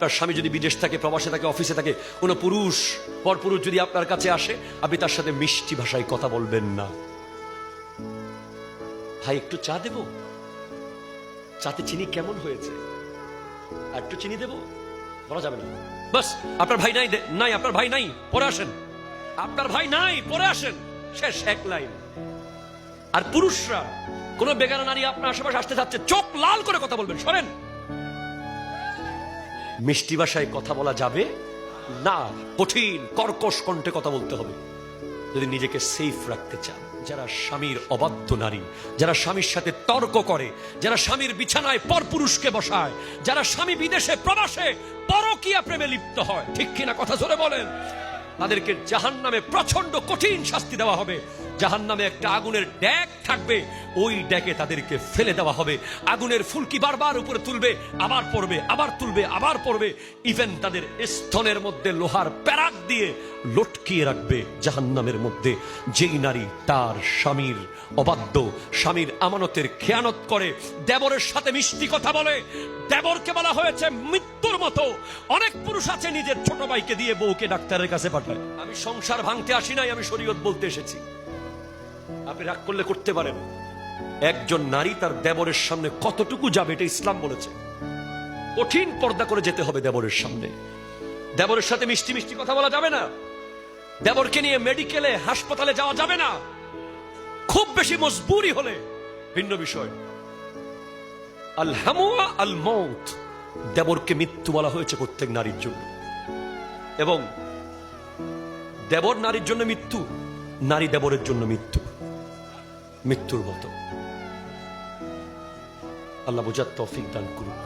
তার স্বামী যদি বিদেশ থাকে, প্রবাসে থাকে, অফিসে থাকে, কোনো পুরুষ পরপুরুষ যদি আপনার কাছে আসে, আপনি তার সাথে মিষ্টি ভাষায় কথা বলবেন না। ভাই একটু চা দেব, চাতে চিনি কেমন হয়েছে, আর একটু চিনি দেব, বলা যাবে না। বাস আপনার ভাই নাই, নাই আপনার ভাই নাই, পরে আসেন, আপনার ভাই নাই, পরে আসেন, শেষ এক লাইন। আর পুরুষরা কোন বেগানা নারী আপনার আশেপাশে আসতে যাচ্ছে, চোখ লাল করে কথা বলবেন, শোনেন, মিষ্টি ভাষায় কথা বলা যাবে না, কঠিন কর্কশ কণ্ঠে কথা বলতে হবে যদি নিজেকে সেফ রাখতে চান। যারা স্বামীর অবাধ্য নারী, যারা স্বামীর সাথে তর্ক করে, যারা স্বামীর বিছানায় পরপুরুষকে বসায়, যারা স্বামী বিদেশে প্রবাসে পরকীয়া প্রেমে লিপ্ত হয়, ঠিক কিনা কথা জোরে বলেন, তাদেরকে জাহান্নামে প্রচন্ড কঠিন শাস্তি দেওয়া হবে। জাহান্নামে একটা আগুনের ড্যাক থাকবে, ওই ড্যাকে তাদেরকে ফেলে দেওয়া হবে। আগুনের ফুলকি বারবার উপরে তুলবে, আবার পড়বে, আবার তুলবে, আবার পড়বে, ইভেন তাদের স্তনের মধ্যে লোহার প্যারাক দিয়ে লটকিয়ে রাখবে জাহান্নামের মধ্যে। যেই নারী তার স্বামীর অবাধ্য, স্বামীর আমানতের খেয়ানত করে, দেবরের সাথে মিষ্টি কথা বলে, দেবরকে বলা হয়েছে মৃত্যুর মতো। অনেক পুরুষ আছে নিজের ছোট ভাইকে দিয়ে বউকে ডাক্তারের কাছে পাঠায়। আমি সংসার ভাঙতে আসি নাই, আমি শরীয়ত বলতে এসেছি। আপনি রাগ করলে করতে পারেন। একজন নারী তার দেবরের সামনে কতটুকু যাবে এটা ইসলাম বলেছে। কঠিন পর্দা করে যেতে হবে দেবরের সামনে। দেবরের সাথে মিষ্টি মিষ্টি কথা বলা যাবে না, দেবরকে নিয়ে মেডিকেলে হাসপাতালে যাওয়া যাবে না, খুব বেশি মজবুরি হলে ভিন্ন বিষয়। আল হামুয়া আল মউত, দেবরকে মৃত্যু বলা হয়েছে প্রত্যেক নারীর জন্য, এবং দেবর নারীর জন্য মৃত্যু, নারী দেবরের জন্য মৃত্যু, মৃত্যুর মতো। আল্লাহ বোঝার তৌফিক দান করুন।